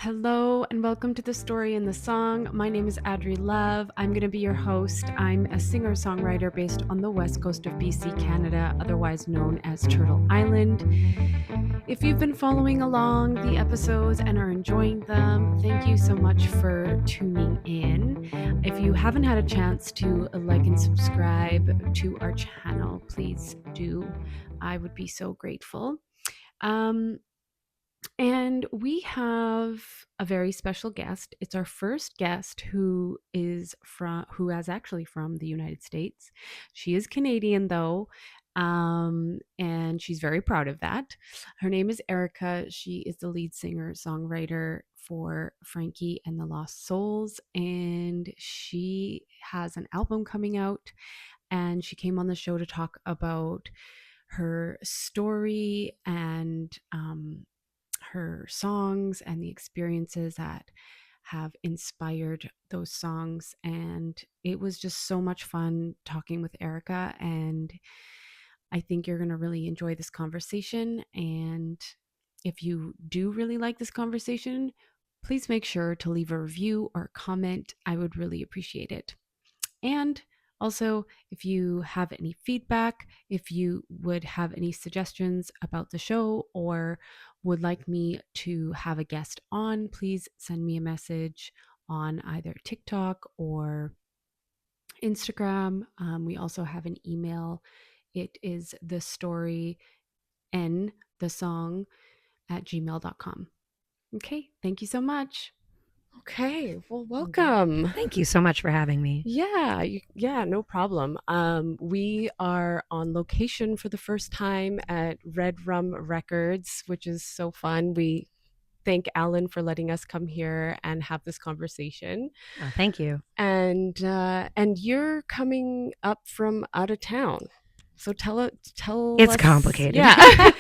Hello and welcome to The Story and the Song. My name is Adri Love. I'm going to be your host. I'm a singer-songwriter based on the west coast of BC, Canada, otherwise known as Turtle Island. If you've been following along the episodes and are enjoying them, thank you so much for tuning in. If you haven't had a chance to like and subscribe to our channel, please do. I would be so grateful. And we have a very special guest. It's our first guest who is actually from the United States. She is Canadian though, and she's very proud of that. Her name is Erica. She is the lead singer songwriter for Frankie and the Lost Souls, and she has an album coming out. And she came on the show to talk about her story and her songs and the experiences that have inspired those songs. And it was just so much fun talking with Erica. And I think you're going to really enjoy this conversation. And if you do really like this conversation, please make sure to leave a review or comment. I would really appreciate it. And also, if you have any feedback, if you would have any suggestions about the show or would like me to have a guest on, please send me a message on either TikTok or Instagram. We also have an email. It is thestoryandthesong at gmail.com. Okay, thank you so much. Okay, well, welcome. Thank you so much for having me. Yeah, no problem. We are on location for the first time at Red Rum Records, which is so fun. We thank Alan for letting us come here and have this conversation. Oh, thank you. And you're coming up from out of town, so tell It's us. complicated. Yeah.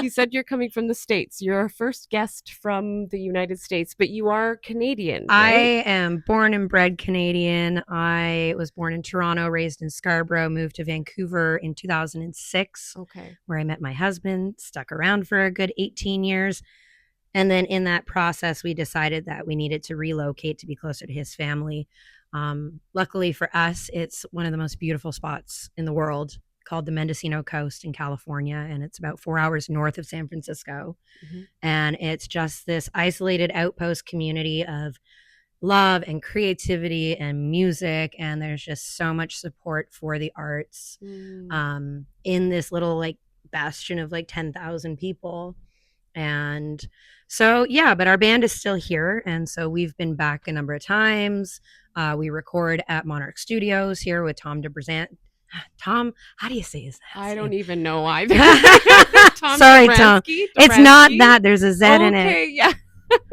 You said you're coming from the States. You're our first guest from the United States, but you are Canadian, right? I am born and bred Canadian. I was born in Toronto, raised in Scarborough, moved to Vancouver in 2006, where I met my husband, stuck around for a good 18 years. And then in that process, we decided that we needed to relocate to be closer to his family. Luckily for us, it's one of the most beautiful spots in the world, called the Mendocino Coast in California, and it's about 4 hours north of San Francisco. Mm-hmm. And it's just this isolated outpost community of love and creativity and music, and there's just so much support for the arts in this little like bastion of like 10,000 people. And so but our band is still here, and so we've been back a number of times. We record at Monarch Studios here with Tom Tom, how do you say his name? I don't even know either. Sorry, Tom. It's not that. There's a Z in it. Okay, yeah.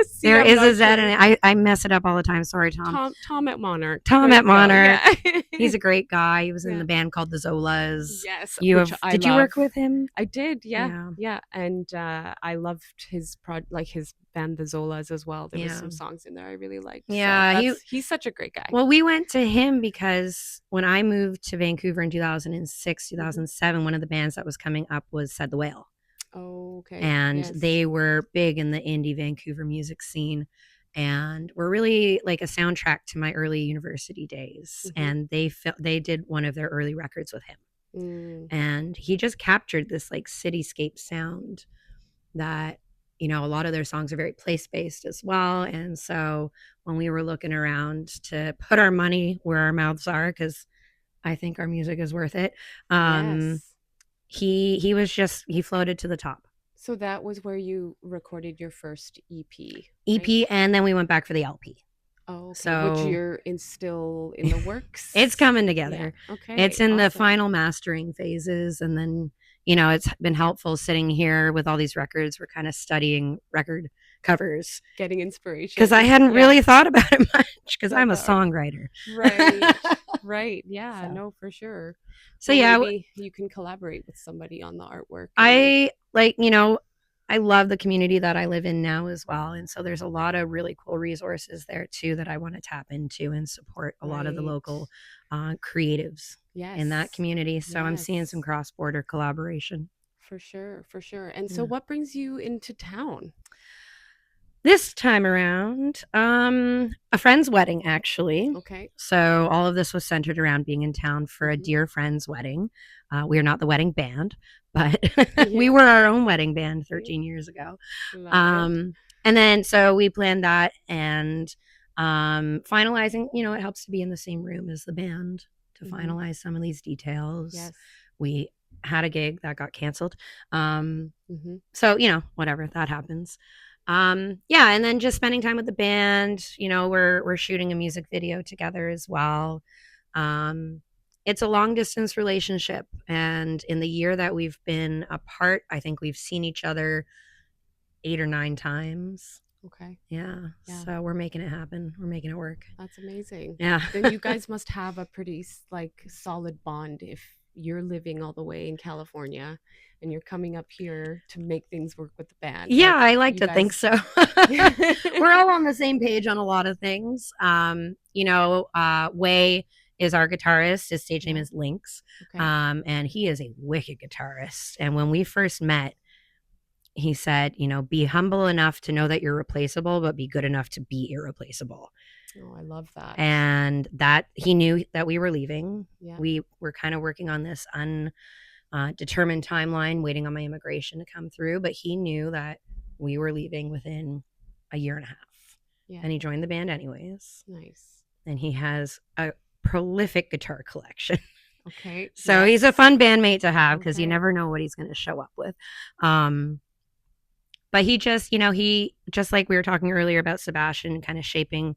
See, there is a Z in it. I mess it up all the time. Sorry, Tom. Tom at Monarch. Tom at Monarch. Yeah. He's a great guy. He was in the band called the Zolas. Yes. Did you work with him? I did. Yeah. And I loved his his band, the Zolas, as well. There were some songs in there I really liked. Yeah. So he's such a great guy. Well, we went to him because when I moved to Vancouver in 2006, 2007, one of the bands that was coming up was Said the Whale. Oh, okay. And they were big in the indie Vancouver music scene and were really like a soundtrack to my early university days. Mm-hmm. And they did one of their early records with him. And he just captured this like cityscape sound that, you know, a lot of their songs are very place-based as well. And so when we were looking around to put our money where our mouths are, because I think our music is worth it, he floated to the top. So that was where you recorded your first EP. Right? And then we went back for the LP. Oh, okay. So which you're still in the works? It's coming together. Yeah. Okay. It's in the final mastering phases, and then, you know, it's been helpful sitting here with all these records. We're kind of studying record covers, getting inspiration, because I hadn't really thought about it much because I'm a songwriter. Right. Yeah. So. No, for sure. So maybe you can collaborate with somebody on the artwork. I love the community that I live in now as well. And so there's a lot of really cool resources there too that I want to tap into and support a lot of the local creatives in that community. So I'm seeing some cross-border collaboration. For sure. And so what brings you into town? This time around, a friend's wedding, actually. Okay. So all of this was centered around being in town for a Mhm. dear friend's wedding. We are not the wedding band, but we Yeah. were our own wedding band Yeah. 13 years ago. Love it. And then so we planned that and finalizing, it helps to be in the same room as the band to Mhm. finalize some of these details. Yes. We had a gig that got canceled. Um, Mhm. so, whatever, that happens. Yeah, and then just spending time with the band. We're shooting a music video together as well. Um, it's a long distance relationship, and in the year that we've been apart, I think we've seen each other 8 or 9 times. Okay. Yeah, Yeah. so we're making it happen. We're making it work. That's amazing. Yeah. Then you guys must have a pretty like solid bond if you're living all the way in California and you're coming up here to make things work with the band. Yeah, Like I like you to think guys. so. We're all on the same page on a lot of things. Way is our guitarist. His stage name Yeah. is Lynx. Okay. And he is a wicked guitarist. And when we first met, he said, be humble enough to know that you're replaceable, but be good enough to be irreplaceable. Oh, I love that. And that he knew that we were leaving. Yeah. We were kind of working on this determined timeline, waiting on my immigration to come through, but he knew that we were leaving within a year and a half. Yeah. And he joined the band anyways. Nice. And he has a prolific guitar collection. Okay. So yes. He's a fun bandmate to have because Okay. you never know what he's going to show up with. But he just, he just like we were talking earlier about Sebastian kind of shaping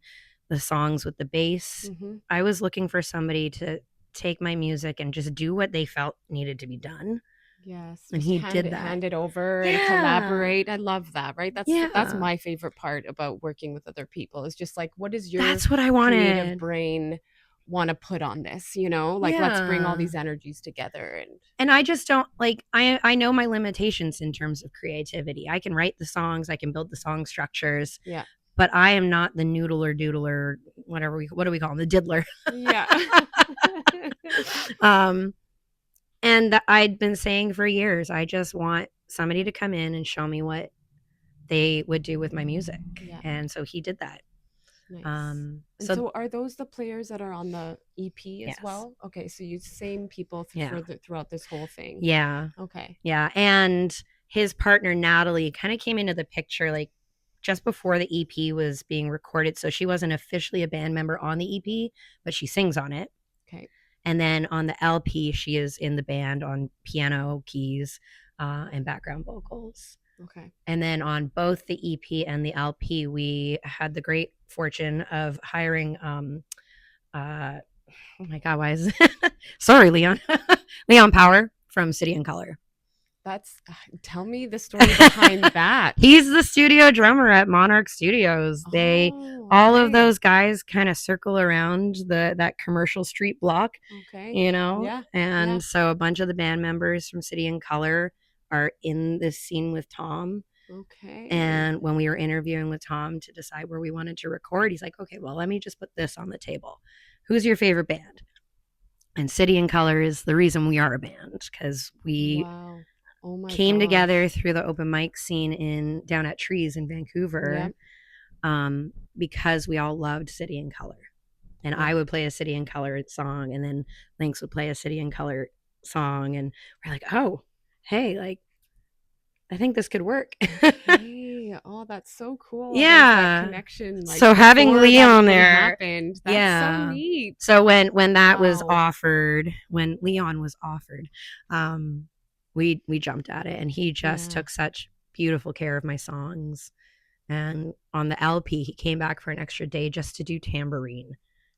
the songs with the bass. Mhm. I was looking for somebody to take my music and just do what they felt needed to be done. Yes, And just he did that. hand it over and collaborate. I love that, right? That's my favorite part about working with other people. It's just like, what is your That's what I creative wanted. brain want to put on this? Like let's bring all these energies together and I just don't like I know my limitations in terms of creativity. I can write the songs, I can build the song structures. Yeah. But I am not the noodler doodler, what do we call them? The diddler. Yeah. And I'd been saying for years, I just want somebody to come in and show me what they would do with my music. Yeah. And so he did that. Nice. And so are those the players that are on the EP as well? Okay, so you same people throughout this whole thing. Yeah. Okay. Yeah. And his partner, Natalie, kind of came into the picture like just before the EP was being recorded. So she wasn't officially a band member on the EP, but she sings on it. Okay. And then on the LP, she is in the band on piano, keys, and background vocals. Okay. And then on both the EP and the LP, we had the great fortune of hiring, oh my God, why is it? Sorry, Leon. Leon Power from City and Color. Tell me the story behind that. He's the studio drummer at Monarch Studios. All of those guys kind of circle around that commercial street block. Okay. Yeah. And so a bunch of the band members from City and Color are in this scene with Tom. Okay. And when we were interviewing with Tom to decide where we wanted to record, he's like, okay, well, let me just put this on the table. Who's your favorite band? And City and Color is the reason we are a band because we came together through the open mic scene down at Trees in Vancouver. Because we all loved City and Color. And I would play a City and Color song, and then Lynx would play a City and Color song, and we're like, oh, hey, like, I think this could work. Hey, that's so cool. Yeah, that connection. Like, so having Leon there happened. That's so neat. So when that was offered, when Leon was offered, we jumped at it, and he just took such beautiful care of my songs. And on the LP, he came back for an extra day just to do tambourine.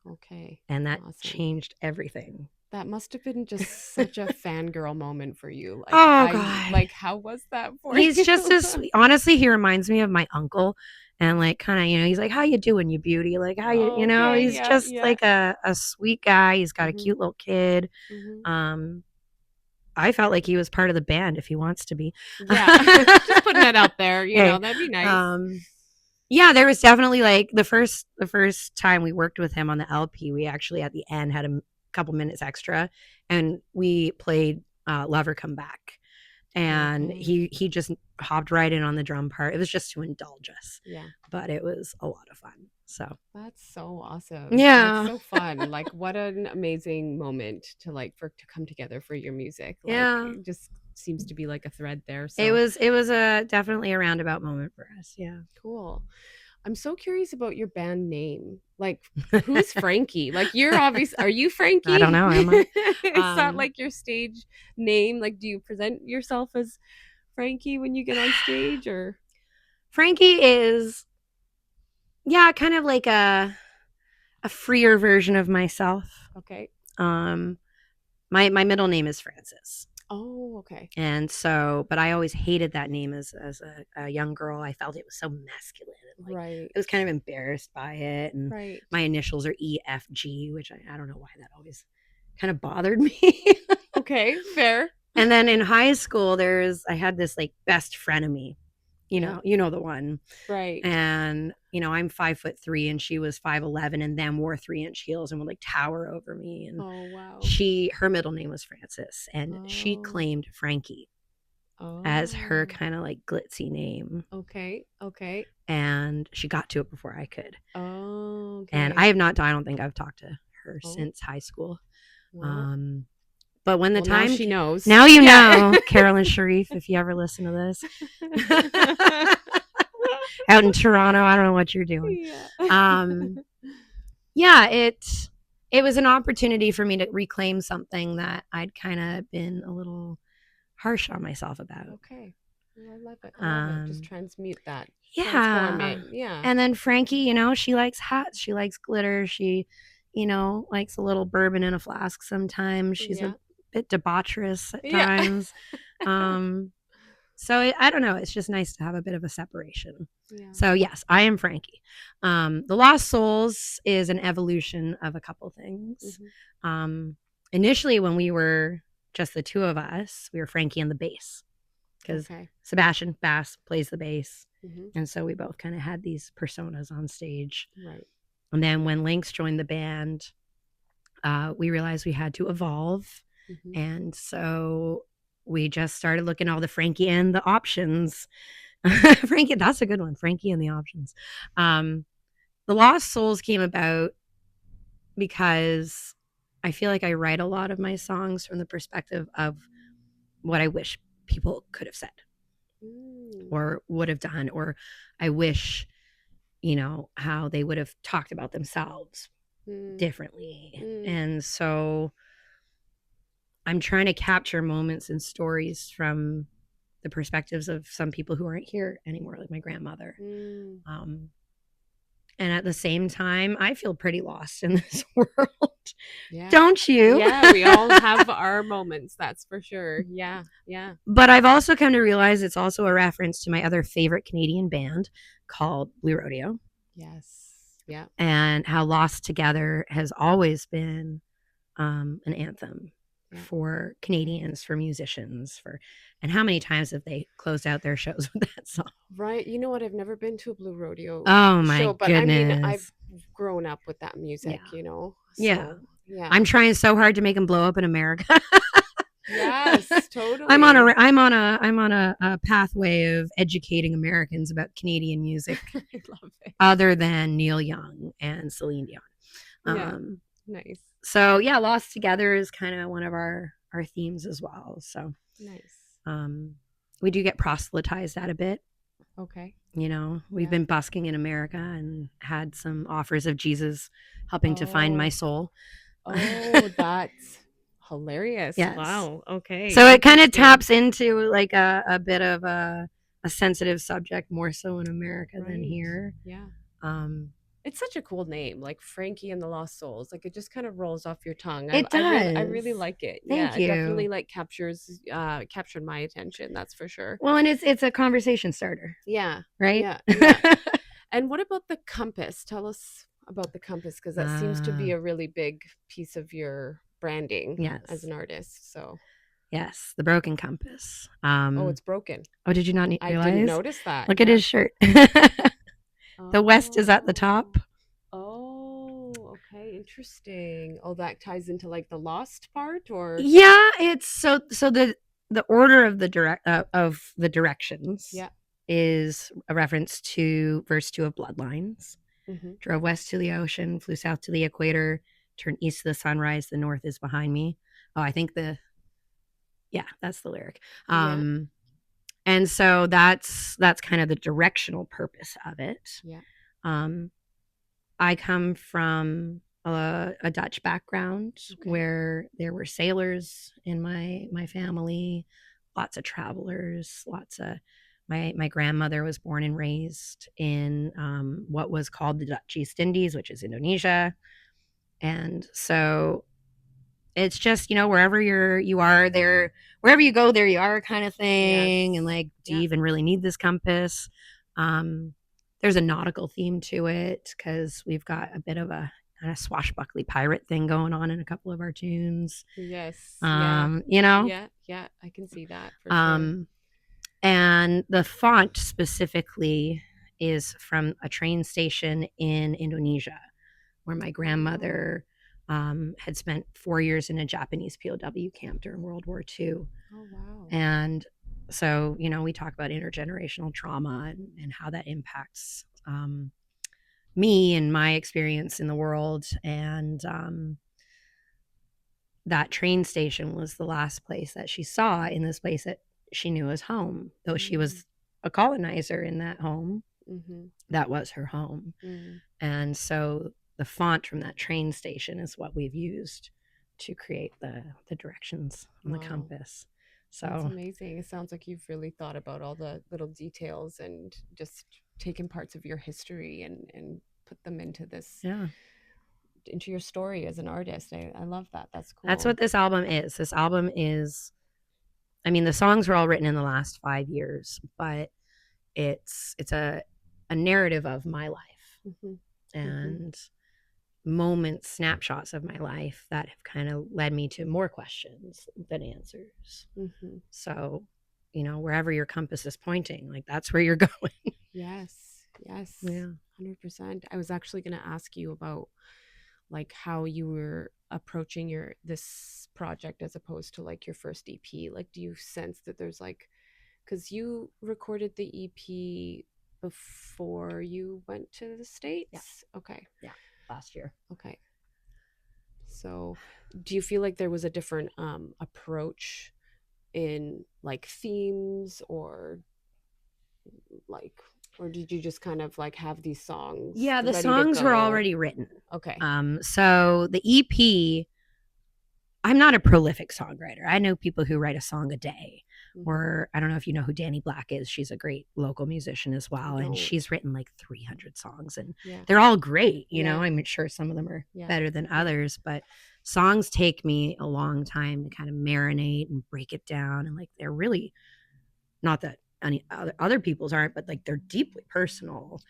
Okay. And that changed everything. That must have been just such a fangirl moment for you. Like, God. Like, how was that for you? He's just as sweet. Honestly, he reminds me of my uncle. And like kind of, he's like, how you doing, you beauty? Like, how you, he's just like a sweet guy. He's got a cute little kid. I felt like he was part of the band if he wants to be. Yeah. Just putting that out there, that'd be nice. Yeah, there was definitely like the first time we worked with him on the LP, we actually at the end had a couple minutes extra and we played Lover Come Back. and Okay. he just hopped right in on the drum part. It was just to indulge us, Yeah. but it was a lot of fun. So That's so awesome. That's yeah, so fun. Like what an amazing moment to like for to come together for your music. Like yeah. it just seems to be like a thread there. It So was a definitely a roundabout moment for us. Yeah. cool. I'm so curious about your band name. Like who's Frankie? Like you're obvious are you I don't Frankie? know. Am I? Is that like your stage name? Like do you present yourself as Frankie when you get on stage or Frankie is, yeah, kind of like a freer version of myself. okay. Um, my middle name is Frances. Oh, okay. And so, but I always hated that name as a young girl. I felt it was so masculine. And like, Right. I was kind of embarrassed by it. And Right. my initials are EFG, which I don't know why that always kind of bothered me. Okay, fair. And then in high school, I had this like best frenemy, Yeah. you know the one. Right. And I'm 5'3" and she was 5'11", and then wore 3-inch heels and would like tower over me. And Oh, wow. her middle name was Frances, and she Oh. claimed Frankie as her Oh. kind of like glitzy name. Okay. Okay. And she got to it before I could. Oh, And okay. I don't think I've talked to her Oh. since high school. Well, But when the now time she knows. now you Yeah. know, Carolyn Sharif, if you ever listen to this. Out in Toronto, I don't know what you're doing. Yeah. Yeah, it was an opportunity for me to reclaim something that I'd kind of been a little harsh on myself about. Okay. Well, I love it. I love it. Just transmute that. Transform Yeah. it. Yeah. And then Frankie, she likes hats, she likes glitter, she, likes a little bourbon in a flask sometimes. She's Yeah. a bit debaucherous at Yeah. times. So I don't know. It's just nice to have a bit of a separation. Yeah. So yes, I am Frankie. The Lost Souls is an evolution of a couple things. Initially, when we were just the two of us, we were Frankie and the bass, because Sebastian bass plays the bass, and so we both kind of had these personas on stage. Right. And then when Lynx joined the band, we realized we had to evolve, and so we just started looking at all the Frankie and the options. Frankie, that's a good one. Frankie and the options. The Lost Souls came about because I feel like I write a lot of my songs from the perspective of what I wish people could have said or would have done, or I wish, how they would have talked about themselves differently. And so I'm trying to capture moments and stories from the perspectives of some people who aren't here anymore, like my grandmother. And at the same time, I feel pretty lost in this world. Yeah. Don't you? Yeah, we all have our moments, that's for sure. Yeah, yeah. But I've also come to realize it's also a reference to my other favorite Canadian band called Blue Rodeo. Yes. Yeah. And how Lost Together has always been an anthem for Canadians, for musicians, and how many times have they closed out their shows with that song? Right. You know what? I've never been to a Blue Rodeo show, but goodness. I mean, I've grown up with that music, So, yeah. Yeah. I'm trying so hard to make them blow up in America. Yes, totally. I'm on a pathway of educating Americans about Canadian music. I love it. Other than Neil Young and Celine Dion. Nice. So yeah, Lost Together is kind of one of our themes as well. So nice. We do get proselytized at a bit. Okay. We've been busking in America and had some offers of Jesus helping to find my soul. Oh, that's hilarious. Yes. Wow. Okay. So it kind of taps into like a bit of a sensitive subject, more so in America than here. Yeah. It's such a cool name, like Frankie and the Lost Souls. Like it just kind of rolls off your tongue. It does. I really like it. Thank you. It definitely like captured my attention. That's for sure. Well, and it's a conversation starter. Yeah. Right. Yeah. And what about the compass? Tell us about the compass, because that seems to be a really big piece of your branding as an artist. So. Yes, the broken compass. Oh, it's broken. Oh, did you not realize? I didn't notice that. Look at his shirt. The west is at the top. Oh, okay, interesting. Oh, that ties into like the lost part, or yeah, it's so the the order of the directions Yeah. is a reference to verse 2 of Bloodlines. Drove west to the ocean, flew south to the equator, turned east to the sunrise, the north is behind me. Oh, I think that's the lyric. And so that's kind of the directional purpose of it. Yeah. I come from a Dutch background where there were sailors in my family, lots of travelers, lots of my grandmother was born and raised in what was called the Dutch East Indies, which is Indonesia. And so it's just, wherever you are there, wherever you go, there you are kind of thing. Yes. And like, do you even really need this compass? There's a nautical theme to it because we've got a bit of a kind of swashbuckly pirate thing going on in a couple of our tunes. Yes. Yeah. Yeah, I can see that for sure. And the font specifically is from a train station in Indonesia where my grandmother had spent 4 years in a Japanese POW camp during World War II. Oh, wow. And so, we talk about intergenerational trauma and how that impacts me and my experience in the world. And that train station was the last place that she saw in this place that she knew as home, though she was a colonizer in that home. That was her home. And so the font from that train station is what we've used to create the directions on the compass. So that's amazing. It sounds like you've really thought about all the little details and just taken parts of your history and put them into this. Yeah. Into your story as an artist. I love that. That's cool. That's what this album is. This album is, I mean, the songs were all written in the last 5 years, but it's a narrative of my life and moments, snapshots of my life that have kind of led me to more questions than answers. So, wherever your compass is pointing, like that's where you're going. Yes. Yeah. 100%. I was actually going to ask you about like how you were approaching this project as opposed to like your first EP. Like, do you sense that there's like, because you recorded the EP before you went to the States? Yeah. Okay. Yeah. Last year. Okay. So do you feel like there was a different approach in like themes or did you just kind of like have these songs? Yeah, the songs were already written. Okay. So the EP, I'm not a prolific songwriter. I know people who write a song a day. Or I don't know if you know who Danny Black is. She's a great local musician as well. And she's written like 300 songs and they're all great. I'm sure some of them are better than others, but songs take me a long time to kind of marinate and break it down. And like, they're really not that any other people's aren't, but like they're deeply personal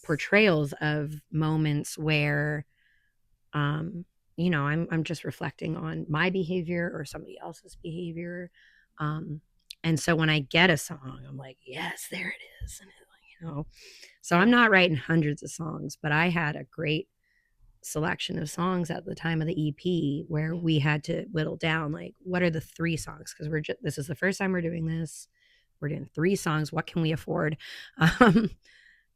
portrayals of moments where, I'm just reflecting on my behavior or somebody else's behavior. And so when I get a song, I'm like, yes, there it is. And so I'm not writing hundreds of songs, but I had a great selection of songs at the time of the EP where we had to whittle down, like, what are the 3 songs? Because this is the first time we're doing this. We're doing 3 songs. What can we afford?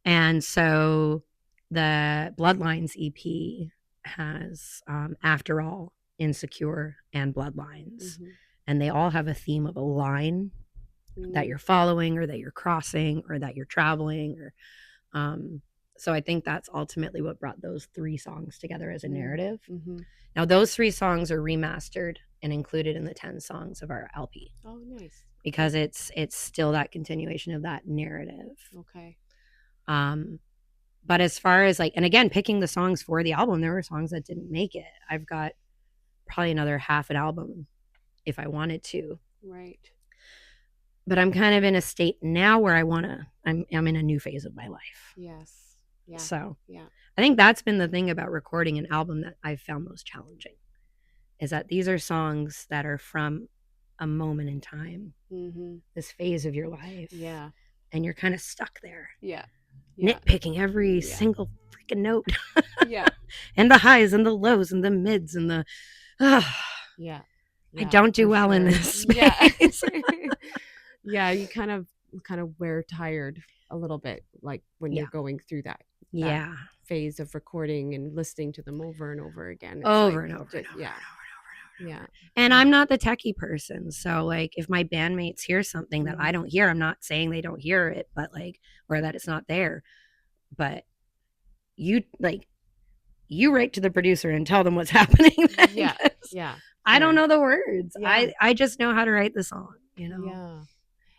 And so the Bloodlines EP has After All, Insecure, and Bloodlines. And they all have a theme of a line that you're following or that you're crossing or that you're traveling. So I think that's ultimately what brought those 3 songs together as a narrative. Now, those 3 songs are remastered and included in the 10 songs of our LP. Oh, nice. Because it's still that continuation of that narrative. Okay. But as far as like, and again, picking the songs for the album, there were songs that didn't make it. I've got probably another half an album if I wanted to. Right. But I'm kind of in a state now where I'm in a new phase of my life. Yes. Yeah. So yeah, I think that's been the thing about recording an album that I've found most challenging is that these are songs that are from a moment in time, this phase of your life. Yeah. And you're kind of stuck there. Yeah. Nitpicking every single freaking note. Yeah. And the highs and the lows and the mids and the yeah. I don't do well in this space. Yeah, you kind of wear tired a little bit, like when you're going through that phase of recording and listening to them over and over again. It's over and over. Yeah. And I'm not the techie person. So like if my bandmates hear something that I don't hear, I'm not saying they don't hear it, but like, or that it's not there. But you write to the producer and tell them what's happening. Yeah. I don't know the words. I just know how to write the song, you know? Yeah.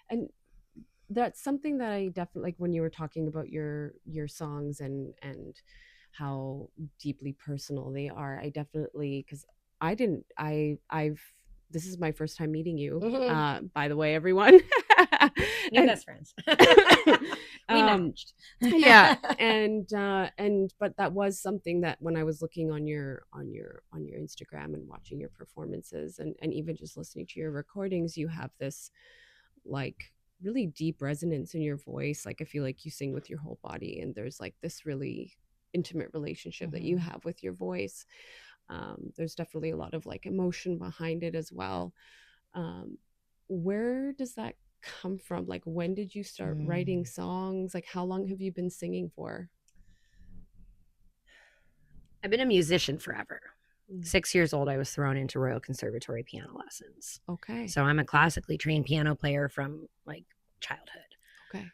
And that's something that I definitely, like when you were talking about your songs and how deeply personal they are, I definitely, because I've this is my first time meeting you, by the way, everyone. New best friends. We matched. Yeah. And but that was something that when I was looking on your Instagram and watching your performances and even just listening to your recordings, you have this like really deep resonance in your voice. Like I feel like you sing with your whole body, and there's like this really intimate relationship that you have with your voice. There's definitely a lot of like emotion behind it as well. Where does that come from? Like when did you start writing songs? Like how long have you been singing for? I've been a musician forever. 6 years old, I was thrown into Royal Conservatory piano lessons. Okay. So I'm a classically trained piano player from like childhood. Okay.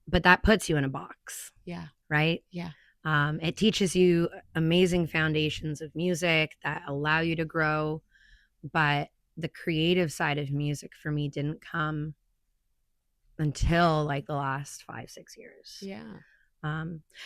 But that puts you in a box. Yeah. Right? Yeah. It teaches you amazing foundations of music that allow you to grow. But the creative side of music for me didn't come until like the last 5-6 years. Yeah.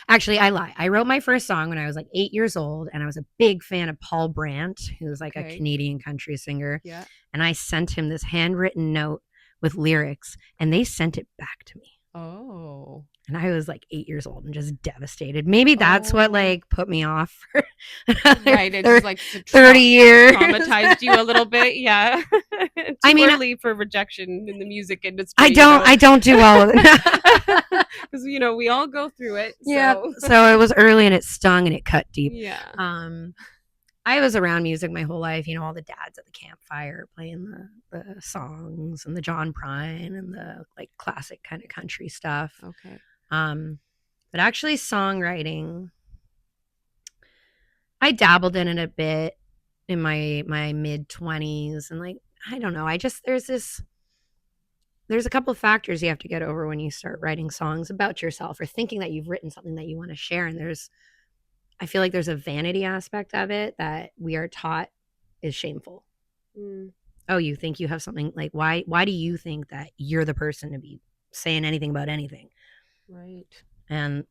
Actually, I lie. I wrote my first song when I was like 8 years old, and I was a big fan of Paul Brandt, who's like a Canadian country singer. Yeah. And I sent him this handwritten note with lyrics, and they sent it back to me. Oh. And I was like 8 years old and just devastated. Maybe that's what like put me off for right. It's just like 30 years. Traumatized you a little bit. Yeah. I mean, early for rejection in the music industry. I don't do well with it. Because we all go through it. So. Yeah. So it was early and it stung and it cut deep. Yeah. I was around music my whole life, all the dads at the campfire playing the songs and the John Prine and the like classic kind of country stuff. Okay. But actually songwriting, I dabbled in it a bit in my mid 20s, and like, I don't know. There's a couple of factors you have to get over when you start writing songs about yourself or thinking that you've written something that you want to share. And I feel like there's a vanity aspect of it that we are taught is shameful. Oh, you think you have something, like why do you think that you're the person to be saying anything about anything? Right. And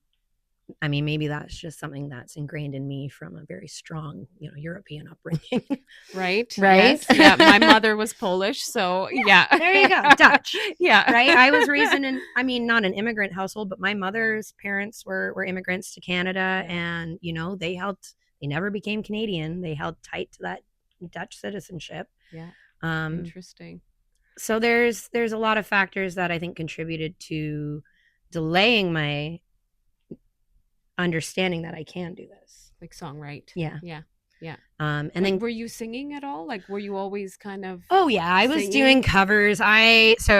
I mean, maybe that's just something that's ingrained in me from a very strong, European upbringing. Right. Right. Yes. Yeah. My mother was Polish. So yeah. There you go. Dutch. Yeah. Right. I was raised not an immigrant household, but my mother's parents were immigrants to Canada, and, they never became Canadian. They held tight to that Dutch citizenship. Yeah. Interesting. So there's a lot of factors that I think contributed to delaying my understanding that I can do this, like songwrite. Yeah. And then were you singing at all? Like, were you always kind of? Oh yeah, I was doing covers. So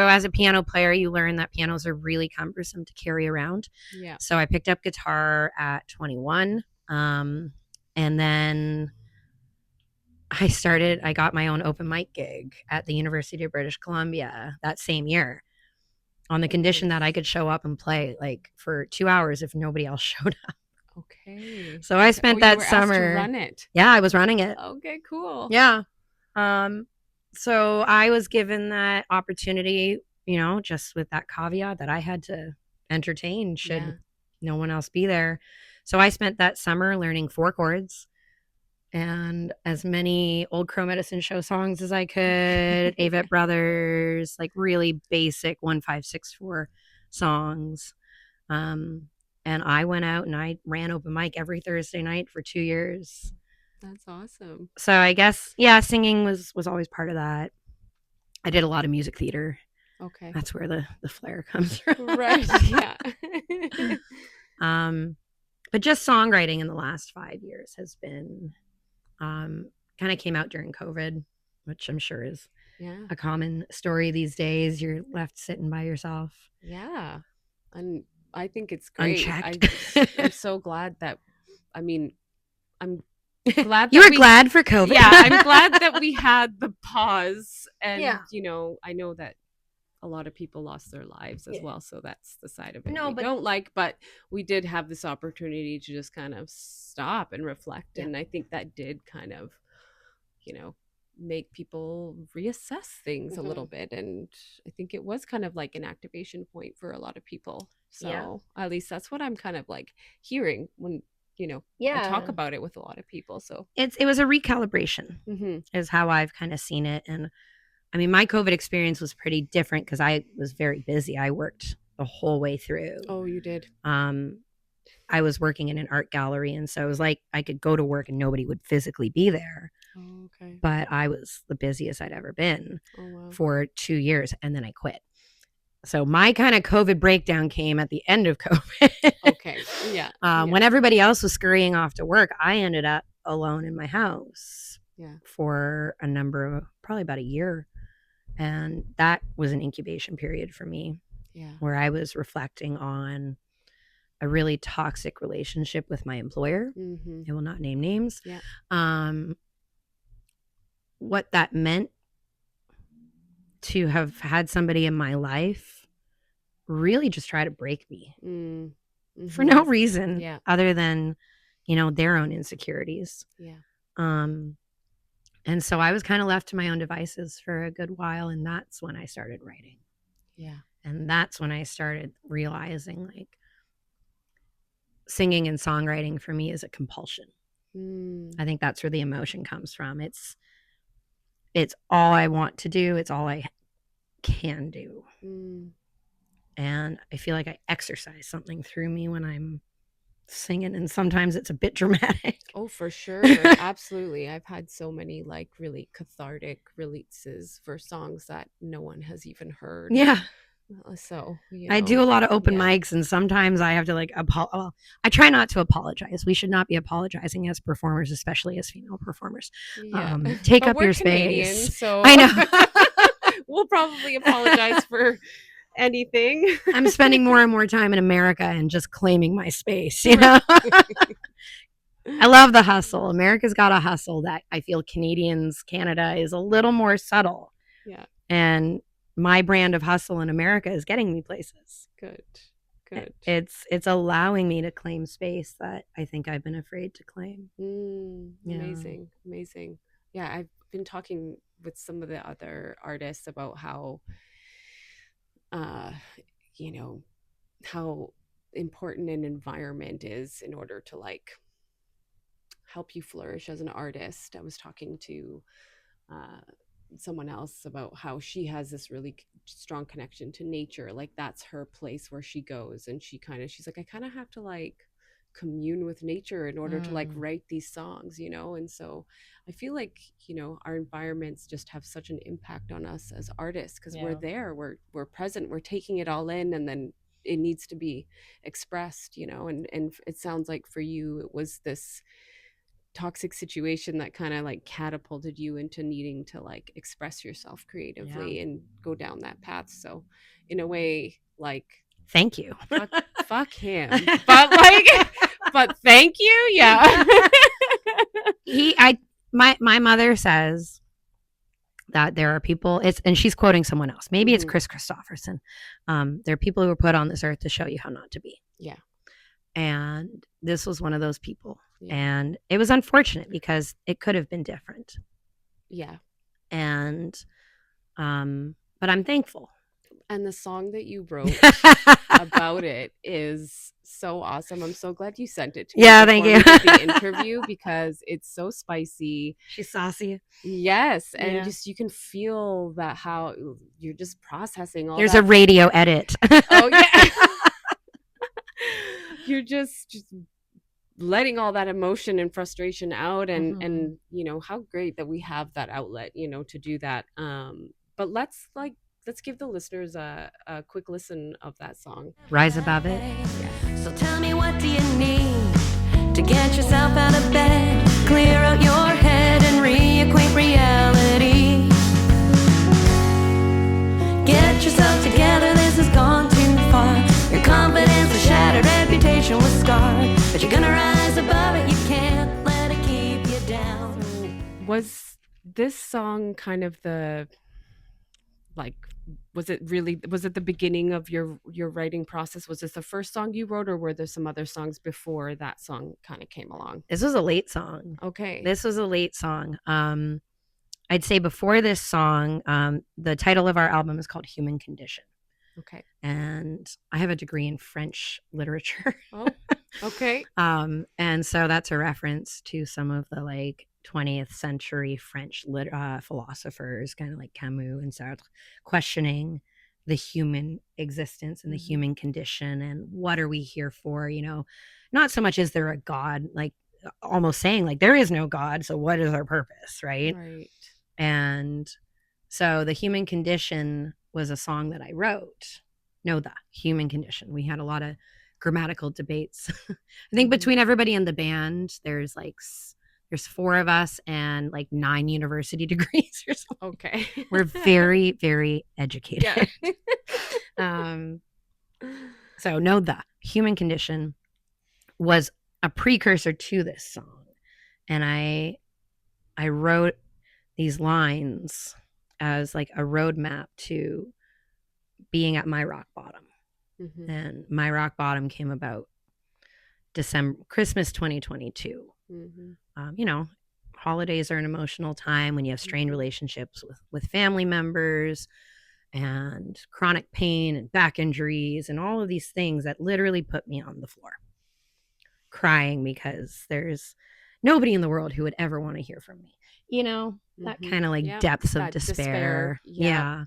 as a piano player, you learn that pianos are really cumbersome to carry around. Yeah. So I picked up guitar at 21, and then I got my own open mic gig at the University of British Columbia that same year, on the condition that I could show up and play like for 2 hours if nobody else showed up. Okay. So I spent that summer. Asked to run it. Yeah, I was running it. Okay, cool. Yeah. So I was given that opportunity, just with that caveat that I had to entertain should no one else be there. So I spent that summer learning 4 chords and as many Old Crow Medicine Show songs as I could, Avett Brothers, like really basic 1-5-6-4 songs. And I went out and I ran open mic every Thursday night for 2 years. That's awesome. So I guess, singing was always part of that. I did a lot of music theater. Okay. That's where the flair comes from. Right. Yeah. But just songwriting in the last 5 years has been, kind of came out during COVID. which I'm sure is Yeah. a common story these days. You're left sitting by yourself. Yeah. And I think it's great. Unchecked. I'm so glad that, I mean, I'm glad you that were glad for COVID. Yeah, I'm glad that we had the pause. And, Yeah. you know, I know that a lot of people lost their lives as well. So that's the side of it we don't like. But we did have this opportunity to just kind of stop and reflect. Yeah. And I think that did kind of, you know, make people reassess things a little bit. And I think it was kind of like an activation point for a lot of people. So at least that's what I'm kind of like hearing when, you know, I talk about it with a lot of people. So it was a recalibration is how I've kind of seen it. And I mean, my COVID experience was pretty different because I was very busy. I worked the whole way through. Oh, you did? I was working in an art gallery. And so it was like I could go to work and nobody would physically be there. Oh, okay. But I was the busiest I'd ever been for 2 years. And then I quit. So my kind of COVID breakdown came at the end of COVID. Okay. Yeah. When everybody else was scurrying off to work, I ended up alone in my house for a number of, probably about a year. And that was an incubation period for me where I was reflecting on a really toxic relationship with my employer. I will not name names. What that meant to have had somebody in my life really just try to break me for no reason other than, you know, their own insecurities. And so I was kind of left to my own devices for a good while. And that's when I started writing. And that's when I started realizing like singing and songwriting for me is a compulsion. I think that's where the emotion comes from. It's all I want to do. It's all I can do. And I feel like I exercise something through me when I'm singing, and sometimes it's a bit dramatic. Oh, for sure. Absolutely. I've had so many like really cathartic releases for songs that no one has even heard. So I do a lot of open mics, and sometimes I have to like I try not to apologize. We should not be apologizing as performers, especially as female performers. Take up your Canadian, space. So I know. We'll probably apologize for anything. I'm spending more and more time in America and just claiming my space, you know. I love the hustle. America's got a hustle that I feel Canada is a little more subtle. And my brand of hustle in America is getting me places. Good. It's allowing me to claim space that I think I've been afraid to claim. Amazing. Yeah, I've been talking with some of the other artists about how you know, how important an environment is in order to like help you flourish as an artist. I was talking to someone else about how she has this really strong connection to nature. Like that's her place where she goes, and she's like, I kind of have to like commune with nature in order to like write these songs, you know. And so I feel like, you know, our environments just have such an impact on us as artists because we're there, we're present, we're taking it all in, and then it needs to be expressed, you know. And it sounds like for you it was this toxic situation that kind of like catapulted you into needing to like express yourself creatively and go down that path. So in a way, like, thank you. Fuck him. But like, but thank you. My mother says that there are people, and she's quoting someone else. Maybe it's Chris Christopherson. There are people who are put on this earth to show you how not to be. And this was one of those people. And it was unfortunate because it could have been different. And, but I'm thankful. And the song that you wrote about it is so awesome. I'm so glad you sent it to me. Thank you. The interview, because it's so spicy. She's saucy. Yes. And just, you can feel that how you're just processing all There's a radio edit. Oh, yeah. You're just letting all that emotion and frustration out. And, you know, how great that we have that outlet, you know, to do that. But let's give the listeners a quick listen of that song. Rise Above It. So tell me, what do you need to get yourself out of bed? Clear out your head and reacquaint reality. Was this song kind of the like was it the beginning of your writing process? Was this the first song you wrote, or were there some other songs before that song kind of came along? This was a late song. Okay. This was a late song. I'd say before this song, the title of our album is called Human Condition. Okay. And I have a degree in French literature. Oh, okay. And so that's a reference to some of the like 20th century French philosophers, kind of like Camus and Sartre, questioning the human existence and the human condition and what are we here for? You know, not so much is there a God, like almost saying like there is no God, so what is our purpose, right? Right. And so the human condition was a song that I wrote. No, the human condition. We had a lot of grammatical debates. I think between everybody in the band, there's 4 of us and like 9 university degrees or something. Okay. We're very, very educated. Yeah. So no, the human condition was a precursor to this song. And I wrote these lines as like a roadmap to being at my rock bottom. And my rock bottom came about Christmas 2022. You know, holidays are an emotional time when you have strained relationships with family members and chronic pain and back injuries and all of these things that literally put me on the floor crying because there's nobody in the world who would ever want to hear from me. You know, that kind of like depths of despair. Yeah.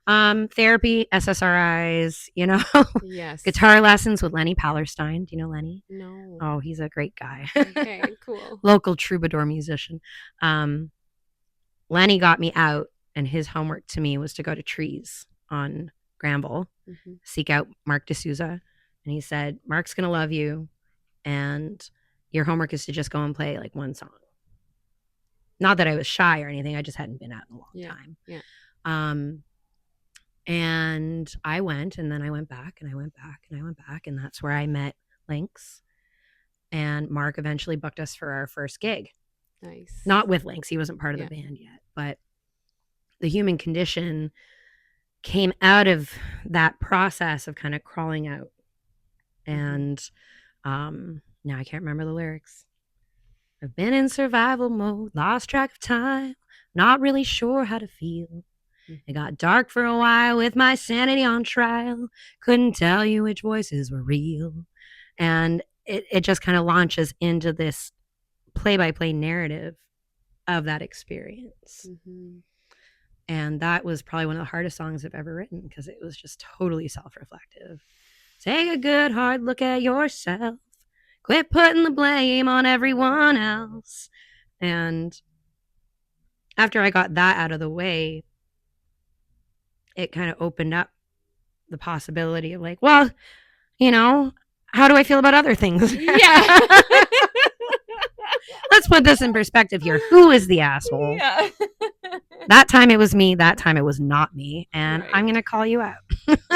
Therapy, SSRIs, you know, yes. Guitar lessons with Lenny Pallerstein. Do you know Lenny? No. Oh, he's a great guy. Okay, cool. Local troubadour musician. Lenny got me out, and his homework to me was to go to Trees on Granville, seek out Mark D'Souza. And he said, Mark's going to love you, and your homework is to just go and play like one song. Not that I was shy or anything. I just hadn't been out in a long time. Yeah. And I went, and then I went back, and I went back, and I went back, and that's where I met Lynx. And Mark eventually booked us for our first gig. Nice. Not with Lynx. He wasn't part of the band yet. But the human condition came out of that process of kind of crawling out. And now I can't remember the lyrics. I've been in survival mode, lost track of time, not really sure how to feel. It got dark for a while with my sanity on trial. Couldn't tell you which voices were real. And it just kind of launches into this play-by-play narrative of that experience. And that was probably one of the hardest songs I've ever written because it was just totally self-reflective. Take a good hard look at yourself. Quit putting the blame on everyone else. And after I got that out of the way, it kind of opened up the possibility of like, well, you know, how do I feel about other things? Yeah. Let's put this in perspective here. Who is the asshole? Yeah. That time it was me. That time it was not me. And I'm going to call you out.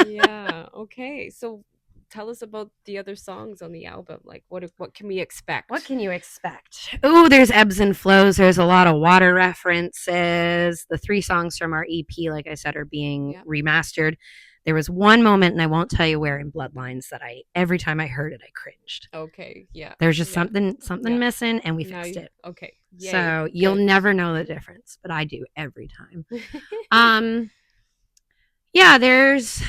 Yeah. Okay. So tell us about the other songs on the album. Like what can we expect? What can you expect? Oh, there's ebbs and flows. There's a lot of water references. The 3 songs from our EP, like I said, are being remastered. There was one moment, and I won't tell you where, in Bloodlines that every time I heard it, I cringed. Okay, yeah. There's just something missing, and we fixed it. Okay. Yay. So you'll never know the difference, but I do every time. Yeah, there's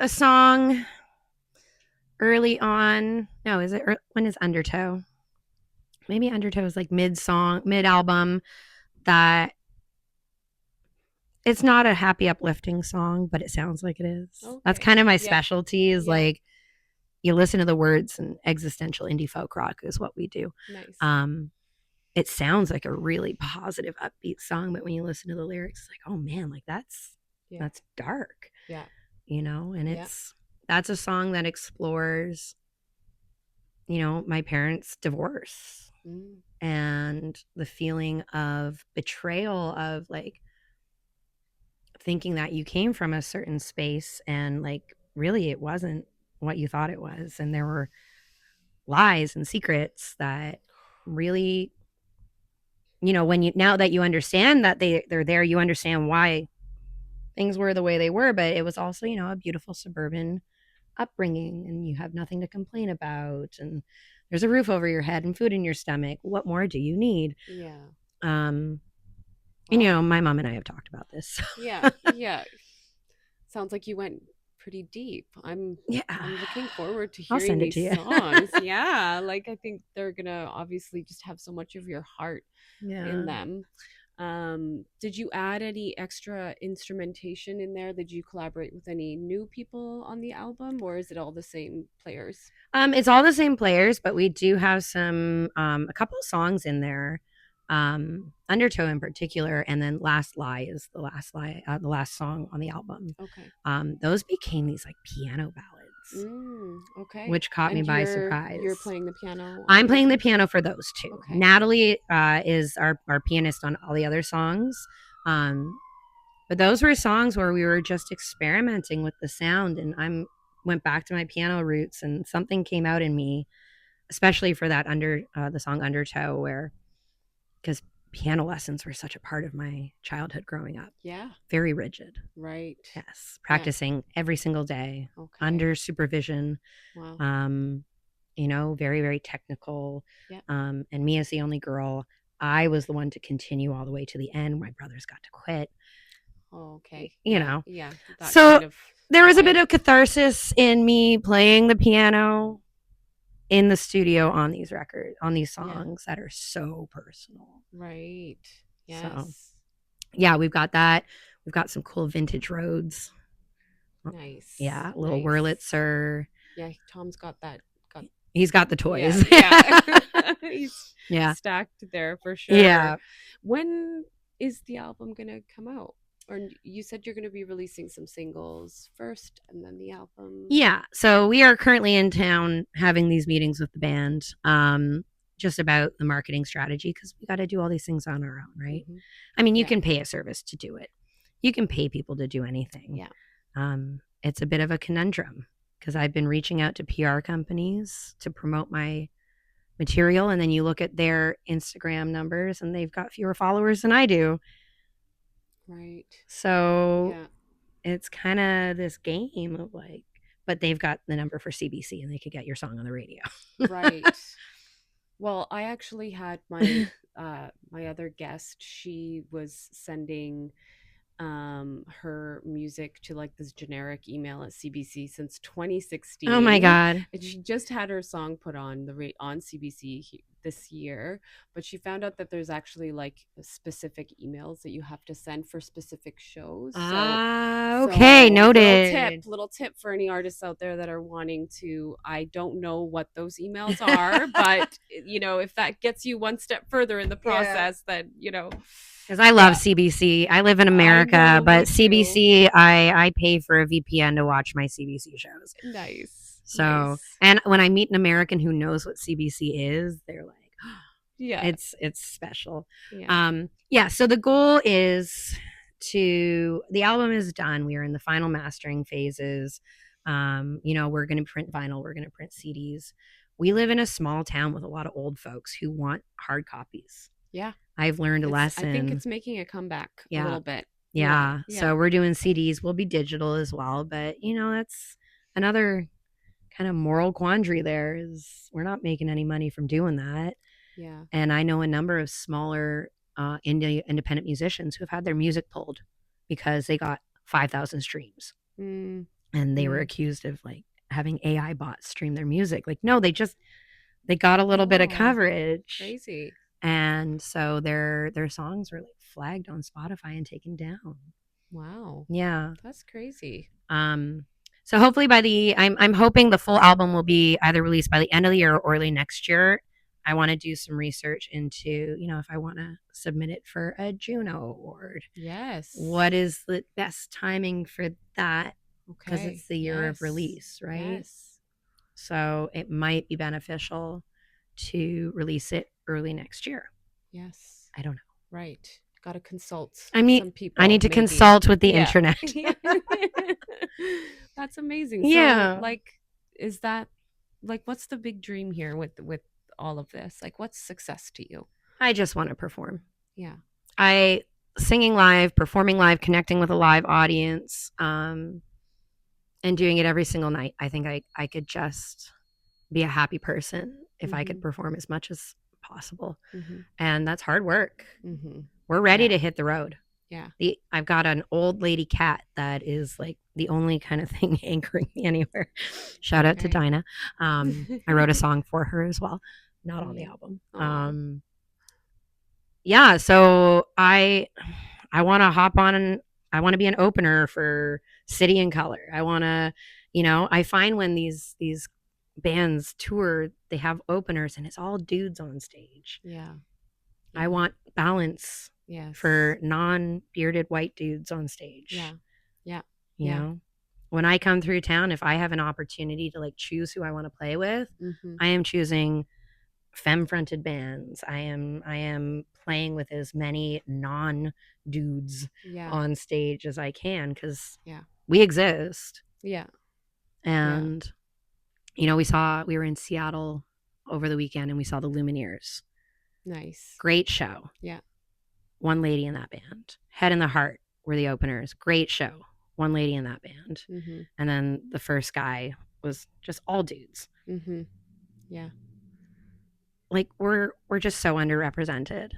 a song early on. No, is it when is Undertow? Maybe Undertow is like mid-album that it's not a happy uplifting song, but it sounds like it is. Okay. That's kind of my specialty is like you listen to the words, and existential indie folk rock is what we do. Nice. It sounds like a really positive upbeat song, but when you listen to the lyrics, it's like, oh man, like that's dark. Yeah. You know, and that's a song that explores, you know, my parents' divorce and the feeling of betrayal of like thinking that you came from a certain space and like really it wasn't what you thought it was, and there were lies and secrets that really now that you understand that they're there, you understand why things were the way they were. But it was also, a beautiful suburban upbringing, and you have nothing to complain about, and there's a roof over your head and food in your stomach. What more do you need? Yeah. My mom and I have talked about this. Yeah. Sounds like you went pretty deep. I'm looking forward to I'll hearing send it to these you. songs. Yeah, like I think they're gonna obviously just have so much of your heart in them. Did you add any extra instrumentation in there? Did you collaborate with any new people on the album, or is it all the same players? It's all the same players, but we do have some a couple songs in there. Undertow in particular, and then Last Lie is the last song on the album. Okay. Those became these like piano ballads. Okay. Which caught me by surprise. You're playing the piano. I'm playing the piano for those two. Okay. Natalie is our pianist on all the other songs. But those were songs where we were just experimenting with the sound, and went back to my piano roots, and something came out in me, especially for that the song Undertow, because piano lessons were such a part of my childhood growing up. Yeah. Very rigid. Right. Yes. Practicing every single day. Okay. Under supervision. Wow. Very, very technical. Yeah. And me as the only girl, I was the one to continue all the way to the end. My brothers got to quit. Oh, okay. Yeah. So there was a bit of catharsis in me playing the piano in the studio on these songs that are so personal. Right. Yes. So, yeah, we've got that. We've got some cool vintage Rhodes. Nice. Yeah, little Wurlitzer. Yeah, Tom's got that. He's got the toys. Yeah. He's stacked there for sure. Yeah. When is the album going to come out? Or you said you're going to be releasing some singles first and then the album. Yeah. So we are currently in town having these meetings with the band, just about the marketing strategy, because we got to do all these things on our own, right? Mm-hmm. I mean, you can pay a service to do it. You can pay people to do anything. Yeah. It's a bit of a conundrum, because I've been reaching out to PR companies to promote my material, and then you look at their Instagram numbers and they've got fewer followers than I do. Right. So it's kind of this game of like, but they've got the number for CBC and they could get your song on the radio. Right. Well, I actually had my my other guest. She was sending her music to like this generic email at CBC since 2016. Oh my god. And she just had her song put on on CBC this year, but she found out that there's actually like specific emails that you have to send for specific shows. Okay, noted. Little tip for any artists out there that are wanting to. I don't know what those emails are, but if that gets you one step further in the process, then because I love CBC. I live in America, but CBC, I pay for a VPN to watch my CBC shows. Nice. So, and when I meet an American who knows what CBC is, they're like, yeah, it's special. Yeah. So the goal is the album is done. We are in the final mastering phases. We're going to print vinyl. We're going to print CDs. We live in a small town with a lot of old folks who want hard copies. Yeah. I've learned a lesson. I think it's making a comeback a little bit. Yeah. So we're doing CDs. We'll be digital as well. But, that's another kind of moral quandary there is we're not making any money from doing that. Yeah. And I know a number of smaller independent musicians who have had their music pulled because they got 5,000 streams. And they were accused of like having AI bots stream their music. Like, no, they got a little bit of coverage. Crazy. And so their songs were like flagged on Spotify and taken down. Wow. Yeah. That's crazy. So hopefully I'm hoping the full album will be either released by the end of the year or early next year. I want to do some research into, if I want to submit it for a Juno Award. Yes. What is the best timing for that? Okay. Because it's the year of release, right? Yes. So it might be beneficial to release it early next year. Yes. I don't know. Right. Got to consult some people. I need to consult with the internet. That's amazing. Yeah. So, is that what's the big dream here with all of this? Like, what's success to you? I just want to perform. I singing live, performing live, connecting with a live audience, and doing it every single night. I think I could just be a happy person if I could perform as much as possible. And that's hard work. We're ready to hit the road. I've got an old lady cat that is like the only kind of thing anchoring me anywhere. Shout out to Dinah. I wrote a song for her as well, not on the album. Yeah, so I want to hop on and I want to be an opener for City and Color. I want to, I find when these bands tour, they have openers and it's all dudes on stage. I want balance for non-bearded white dudes on stage. You know, when I come through town, if I have an opportunity to like choose who I want to play with, I am choosing femme-fronted bands. I am playing with as many non-dudes on stage as I can because we exist. And we were in Seattle over the weekend and we saw the Lumineers. Nice. Great show. One lady in that band. Head and the Heart were the openers. Great show. One lady in that band. And then the first guy was just all dudes. Like we're just so underrepresented.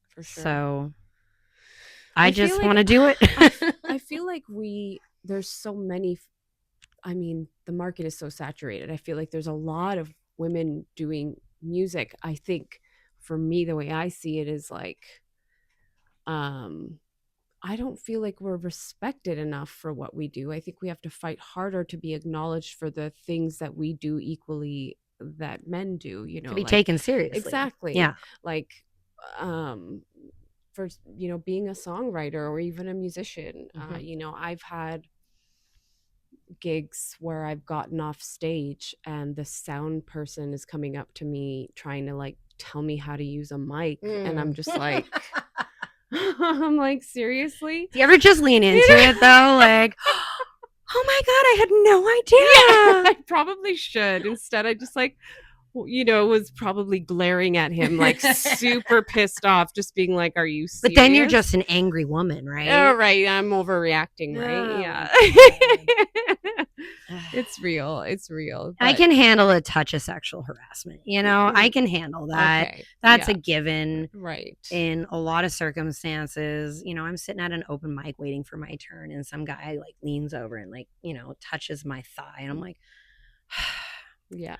For sure. So I just want to do it. I feel like there's so many, the market is so saturated. I feel like there's a lot of women doing music. I think for me, the way I see it is like, I don't feel like we're respected enough for what we do. I think we have to fight harder to be acknowledged for the things that we do equally that men do, to be taken seriously. Exactly. Yeah. Like, for, being a songwriter or even a musician, I've had gigs where I've gotten off stage and the sound person is coming up to me trying to like tell me how to use a mic. And I'm just like, I'm like, seriously? Do you ever just lean into it though? Like, oh my God, I had no idea. I probably should. Instead, I just like, was probably glaring at him like super pissed off, just being like, are you serious? But then you're just an angry woman, right? Oh, right. I'm overreacting, right? Oh, yeah. It's real. It's real. I can handle a touch of sexual harassment. I can handle that. Okay. That's a given. Right. In a lot of circumstances, I'm sitting at an open mic waiting for my turn and some guy like leans over and like, touches my thigh and I'm like, yeah.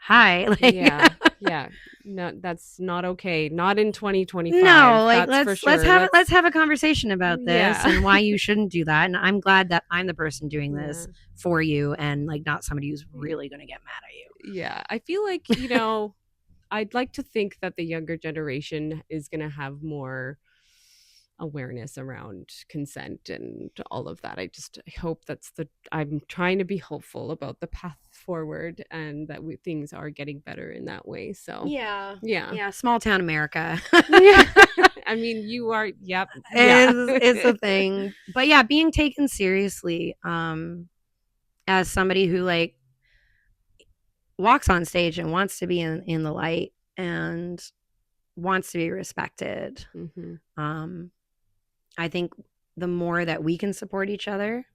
Hi. Like, yeah. No, that's not okay. Not in 2025. No, like that's for sure. let's have a conversation about this and why you shouldn't do that. And I'm glad that I'm the person doing this for you and like not somebody who's really going to get mad at you. Yeah. I feel like, I'd like to think that the younger generation is going to have more awareness around consent and all of that. I hope I'm trying to be hopeful about the path forward and that things are getting better in that way. So yeah, small town America. I mean, you are, yep, is a thing. But yeah, being taken seriously as somebody who like walks on stage and wants to be in the light and wants to be respected. I think the more that we can support each other,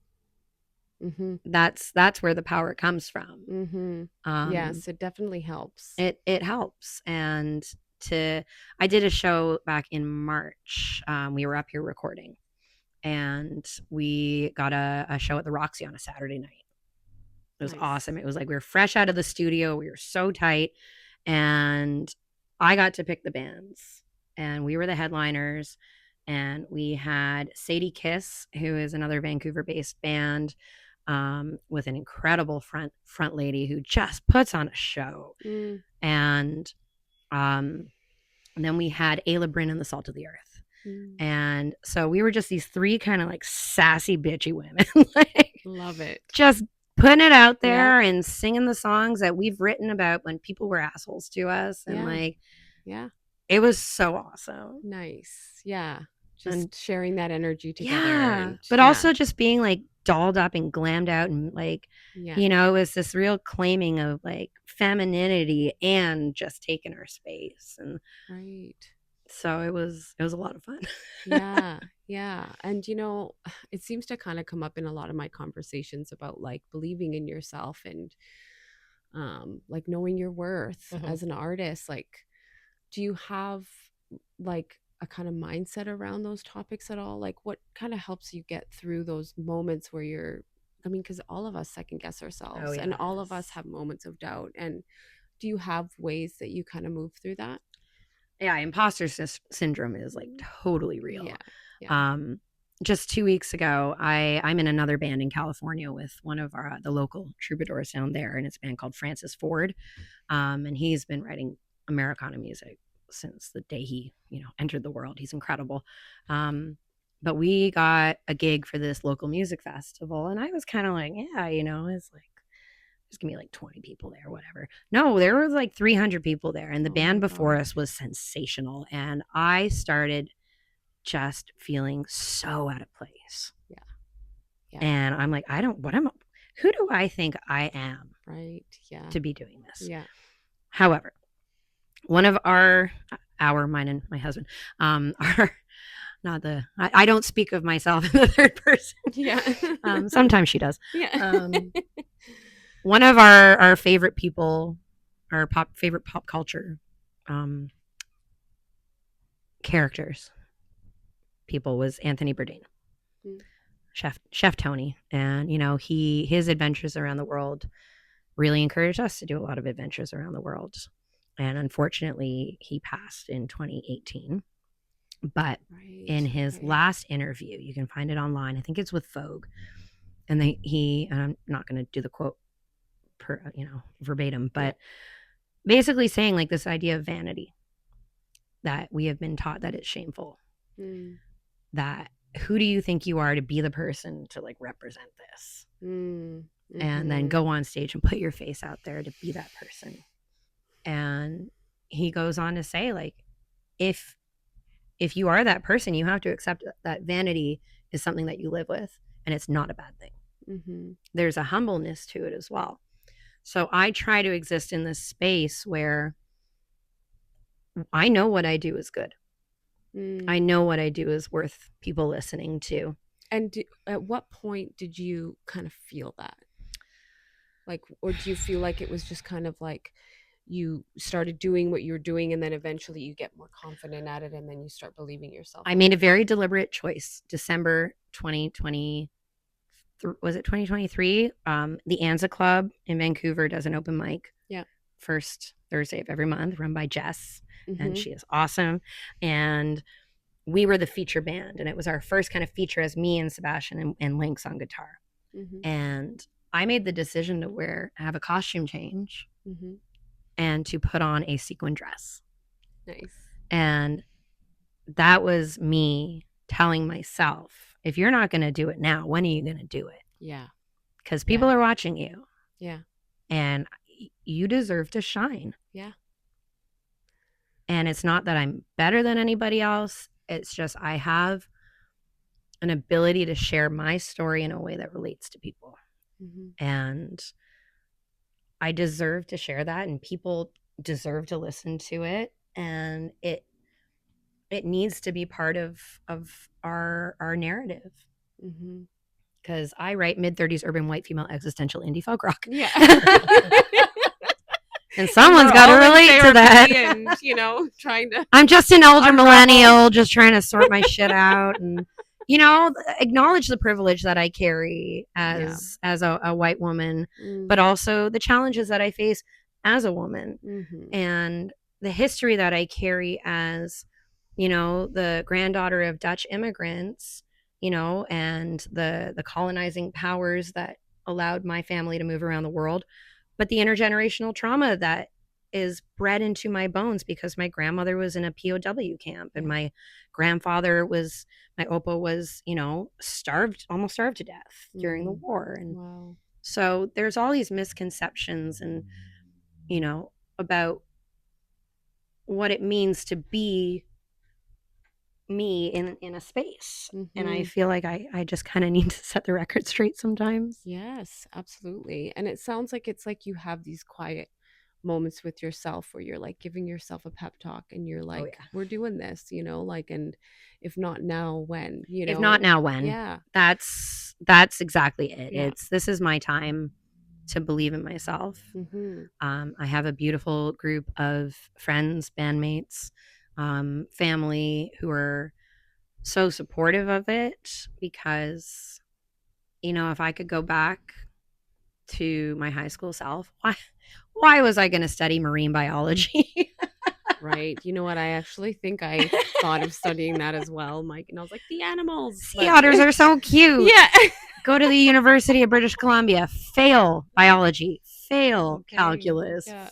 that's where the power comes from. Yes, it definitely helps. It helps. And I did a show back in March. We were up here recording and we got a show at the Roxy on a Saturday night. It was awesome. It was like we were fresh out of the studio. We were so tight. And I got to pick the bands and we were the headliners. And we had Sadie Kiss, who is another Vancouver-based band with an incredible front lady who just puts on a show. And then we had Ayla Bryn and the Salt of the Earth. And so we were just these three kind of like sassy, bitchy women. Like, love it. Just putting it out there and singing the songs that we've written about when people were assholes to us. And it was so awesome. Nice. Yeah. Just sharing that energy together. Yeah. But also just being like dolled up and glammed out and like, it was this real claiming of like femininity and just taking our space. And right. So it was a lot of fun. Yeah, yeah. And it seems to kind of come up in a lot of my conversations about like believing in yourself and like knowing your worth as an artist. Like, do you have like a kind of mindset around those topics at all? Like, what kind of helps you get through those moments where because all of us second guess ourselves, and all of us have moments of doubt. And do you have ways that you kind of move through that? Yeah, imposter syndrome is like totally real. Yeah. Just 2 weeks ago, I'm in another band in California with one of the local troubadours down there, and it's a band called Francis Ford. And he's been writing Americana music since the day he, entered the world. He's incredible. But we got a gig for this local music festival, and I was kind of like, yeah, it's like there's gonna be like 20 people there, whatever. No, there was like 300 people there, and the band before us was sensational, and I started just feeling so out of place. Yeah. And I'm like, who do I think I am? Right. Yeah. To be doing this. Yeah. However, one of mine and my husband, I don't speak of myself in the third person. Yeah. Sometimes she does. Yeah. One of our favorite people, our favorite pop culture characters, people was Anthony Bourdain, Chef Tony, and his adventures around the world really encouraged us to do a lot of adventures around the world. And unfortunately, he passed in 2018. But in his last interview, you can find it online. I think it's with Vogue, and and I'm not going to do the quote verbatim, but basically saying like this idea of vanity, that we have been taught that it's shameful. That who do you think you are to be the person to like represent this? And then go on stage and put your face out there to be that person. And he goes on to say, like, if you are that person, you have to accept that vanity is something that you live with, and it's not a bad thing. There's a humbleness to it as well. So I try to exist in this space where I know what I do is good. I know what I do is worth people listening to. And at what point did you kind of feel that? Like, or do you feel like it was just kind of like you started doing what you were doing, and then eventually you get more confident at it, and then you start believing yourself? I made a very deliberate choice. December 2020, was it 2023? The Anza Club in Vancouver does an open mic. Yeah. First Thursday of every month, run by Jess, and she is awesome. And we were the feature band, and it was our first kind of feature as me and Sebastian and Lynx on guitar. And I made the decision to have a costume change and to put on a sequin dress. Nice. And that was me telling myself, if you're not going to do it now, when are you going to do it? Yeah. Because people are watching you. Yeah. And you deserve to shine. Yeah. And it's not that I'm better than anybody else. It's just I have an ability to share my story in a way that relates to people. And I deserve to share that, and people deserve to listen to it. And it needs to be part of our narrative. Because I write mid-30s urban white female existential indie folk rock. Yeah. And someone's got to relate to that. And, trying to. I'm just an older millennial, just trying to sort my shit out, and acknowledge the privilege that I carry as a white woman, but also the challenges that I face as a woman, and the history that I carry as, the granddaughter of Dutch immigrants, and the colonizing powers that allowed my family to move around the world, but the intergenerational trauma that is bred into my bones because my grandmother was in a POW camp, and my grandfather my Opa was, almost starved to death during the war. And so there's all these misconceptions and, about what it means to be me in a space. And I feel like I just kind of need to set the record straight sometimes. Yes, absolutely. And it sounds like it's like you have these quiet moments with yourself where you're like giving yourself a pep talk and you're like, we're doing this, you know, like, and if not now, when, you know? If not now, when? Yeah. That's exactly it. Yeah. This is my time to believe in myself. I have a beautiful group of friends, bandmates, family who are so supportive of it, because, you know, if I could go back to my high school self, why was I going to study marine biology? Right. You know what? I actually think I thought of studying that as well, Mike. And I was like, the animals. Sea otters are so cute. Yeah. Go to the University of British Columbia. Fail biology. Fail calculus. Yeah.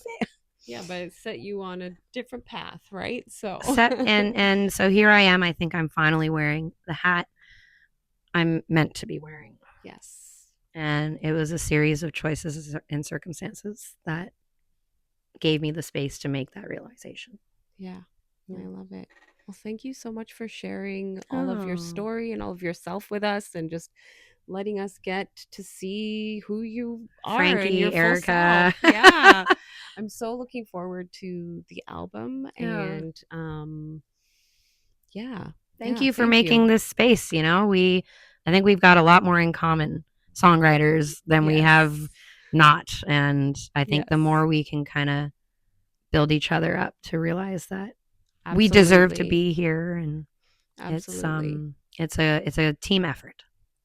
Yeah, but it set you on a different path, right? So and so here I am. I think I'm finally wearing the hat I'm meant to be wearing. Yes. And it was a series of choices and circumstances that gave me the space to make that realization. Yeah. I love it. Well, thank you so much for sharing all of your story and all of yourself with us, and just letting us get to see who you are. Frankie, and your Erica. Full self. Yeah. I'm so looking forward to the album. And Thank you for making this space. You know, I think we've got a lot more in common, songwriters, than we have not. And I think the more we can kind of build each other up to realize that we deserve to be here, and it's a team effort.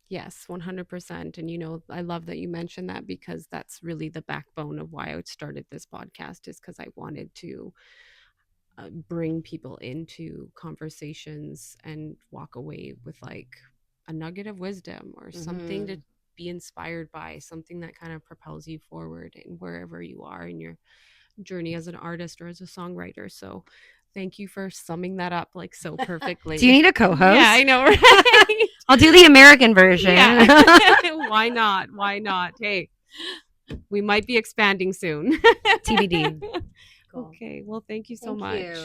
Yes, 100%. And, you know, I love that you mentioned that, because that's really the backbone of why I started this podcast, is because I wanted to bring people into conversations and walk away with like a nugget of wisdom or something to be inspired by, something that kind of propels you forward in wherever you are in your journey as an artist or as a songwriter. So thank you for summing that up like so perfectly. Do you need a co-host? Yeah, I know, right? I'll do the American version. Yeah. Why not? Why not? Hey, we might be expanding soon. TBD. Cool. Okay. Well, thank you so much.